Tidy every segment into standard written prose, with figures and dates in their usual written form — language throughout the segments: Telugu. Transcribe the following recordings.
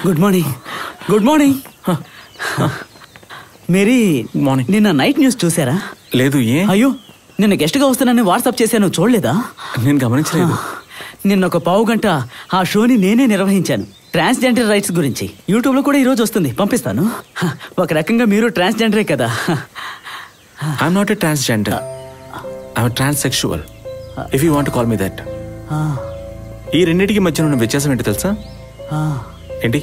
Good morning. Good morning. Mary, morning. నిన్న నైట్ న్యూస్ చూసారా? లేదు. ఏ? అయ్యో, నిన్న గెస్ట్గా వస్తానని వాట్సాప్ చేశాను, చూడలేదా? నేను గమనించలేదు. నిన్న ఒక పావు గంట ఆ షోని నేనే నిర్వహించాను. ట్రాన్స్జెండర్ రైట్స్ గురించి. యూట్యూబ్లో కూడా ఈరోజు వస్తుంది, పంపిస్తాను. ఒక రకంగా మీరు ట్రాన్స్జెండరే కదా? I'm not a transgender, I'm transsexual, if you want call me that. ఈ రెండింటికి మధ్య ఉన్న వ్యత్యాసం ఏంటి తెలుసా? ఏంటి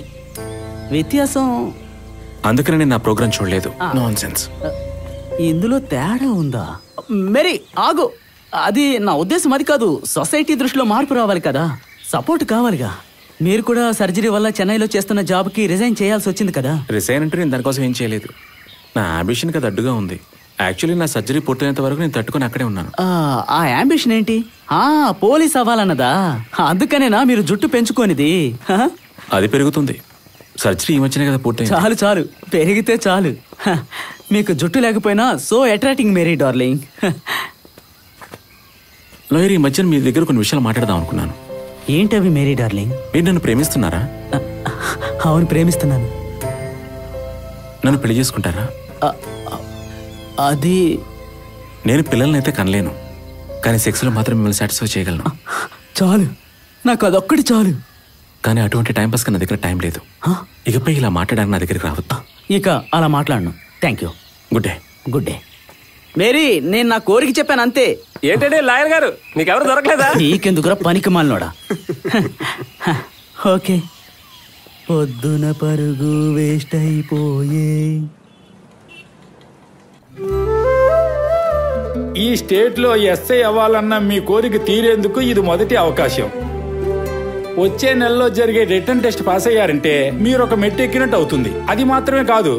వ్యత్యాసం? అందుకనే నేను నా ప్రోగ్రామ్ చూడలేదు. నాన్సెన్స్. ఇందులో తేడా ఉందా? మేరీ ఆగు, అది నా ఉద్దేశం అది కాదు. సొసైటీ దృష్టిలో మార్పు రావాలి కదా, సపోర్ట్ కావాలిగా. మీరు కూడా సర్జరీ వల్ల చెన్నైలో చేస్తున్న జాబ్కి రిజైన్ చేయాల్సి వచ్చింది కదా? రిజైన్ అంటే నేను దానికోసం ఏం చేయలేదు. నా అంబిషన్కి అది అడ్డుగా ఉంది. యాక్చువల్లీ నా సర్జరీ పూర్తయినంత వరకు నేను తట్టుకొని అక్కడే ఉన్నాను. ఆ అంబిషన్ ఏంటి? పోలీస్ అవ్వాలన్నదా? అందుకనేనా మీరు జుట్టు పెంచుకోనిది? అది పెరుగుతుంది. సర్జరీ ఈ మధ్యనే కదా పూర్తయింది. చాలు చాలు, పెరిగితే చాలు. మీకు జుట్టు లేకపోయినా so attracting Mary darling. Lawyer, ఈ మధ్యన మీ దగ్గర కొన్ని విషయాలు మాట్లాడదాం అనుకున్నాను. ఏంటవి మేరీ డార్లింగ్? మీరు నన్ను ప్రేమిస్తున్నారా? అవును, ప్రేమిస్తున్నాను. నన్ను పెళ్లి చేసుకుంటారా? అది నేను పిల్లల్ని అయితే కనలేను, కానీ సెక్స్లో మాత్రం మిమ్మల్ని సాటిస్ఫై చేయగలను. చాలు, నాకు అదొక్కటి చాలు. కానీ అటువంటి టైంపాస్ నా దగ్గర టైం లేదు. ఇకపై ఇలా మాట్లాడడానికి నా దగ్గరికి రావద్దు. ఇక అలా మాట్లాడను. Thank you. Good day. Good day. Mary, నేను నా కోరిక చెప్పాను అంతే. ఏంటంటే లాయర్ గారు, నీకెవరు దొరకలేదా? నీకెందుకురా పనికి మాలినోడా. ఓకే. పొద్దున పరుగు వేస్ట్ అయిపోయే. ఈ స్టేట్లో ఎస్ఐ అవ్వాలన్న మీ కోరిక తీరేందుకు ఇది మొదటి అవకాశం. వచ్చే నెలలో జరిగే రిటర్న్ టెస్ట్ పాస్ అయ్యారంటే మీరు ఒక మెట్టు ఎక్కినట్టు అవుతుంది. అది మాత్రమే కాదు,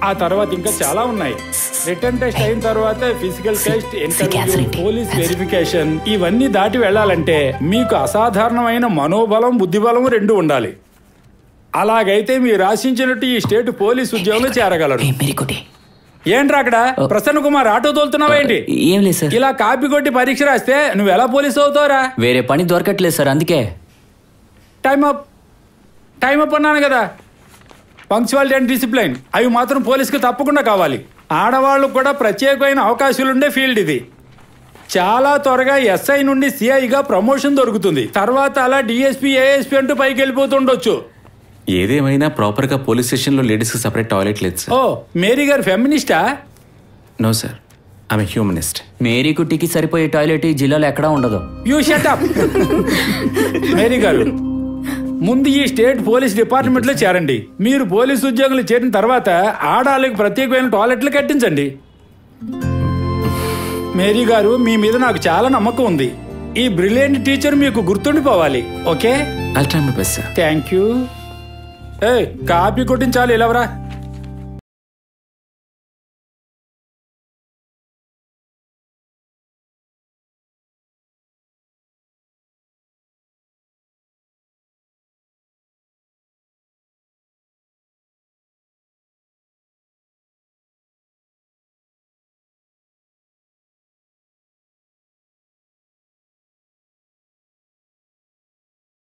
ఆ తర్వాత ఇంకా చాలా ఉన్నాయి. రిటర్న్ టెస్ట్ అయిన తర్వాత physical test, interview, police verification, ఇవన్నీ దాటి వెళ్ళాలంటే మీకు అసాధారణమైన మనోబలం, బుద్ధిబలం రెండు ఉండాలి. అలాగైతే మీరు ఆశించినట్టు ఈ స్టేట్ పోలీస్ ఉద్యోగంలో చేరగలరు. ఏంట్రా అక్కడ ప్రసన్న కుమార్ ఆటో తోలుతున్నావా ఏంటి? ఏం లేదు సార్. ఇలా కాపీ కొట్టి పరీక్ష రాస్తే నువ్వు ఎలా పోలీసు అవుతావురా? వేరే పని దొరకట్లేదు సార్, అందుకే. టైం అప్ అన్నాను కదా. పంక్చువాలిటీ అండ్ డిసిప్లైన్ అవి మాత్రం పోలీసుకి తప్పకుండా కావాలి. ఆడవాళ్ళకు కూడా ప్రత్యేకమైన అవకాశాలుండే ఫీల్డ్ ఇది. చాలా త్వరగా ఎస్ఐ నుండి సిఐగా ప్రమోషన్ దొరుకుతుంది. తర్వాత అలా డిఎస్పీ, ఏఎస్పీ అంటూ పైకి వెళ్ళిపోతుండొచ్చు. ఏదేమైనా ప్రాపర్ గా పోలీస్ స్టేషన్ లో లేడీస్ కి సెపరేట్ టాయిలెట్ లేదు సార్. ఓ, మేరీ గారు ఫెమినిస్టా? No sir, I'm humanist. Mary కుట్టికి సరిపోయే టాయిలెట్ ఈ జిల్లాలో ఎక్కడా ఉండదు. You shut up. మేరీ గారు, ముందు ఈ స్టేట్ పోలీస్ డిపార్ట్మెంట్ లో చేరండి. మీరు పోలీసు ఉద్యోగులు చేరిన తర్వాత ఆడాళ్ళకి ప్రత్యేకమైన టాయిలెట్లు కట్టించండి. మేరీ గారు, మీ మీద నాకు చాలా నమ్మకం ఉంది. ఈ బ్రిలియంట్ టీచర్ మీకు గుర్తుండిపోవాలి. Okay? I'll try my best, sir. Thank you. Copy కొట్టించాలి, ఇలా రా.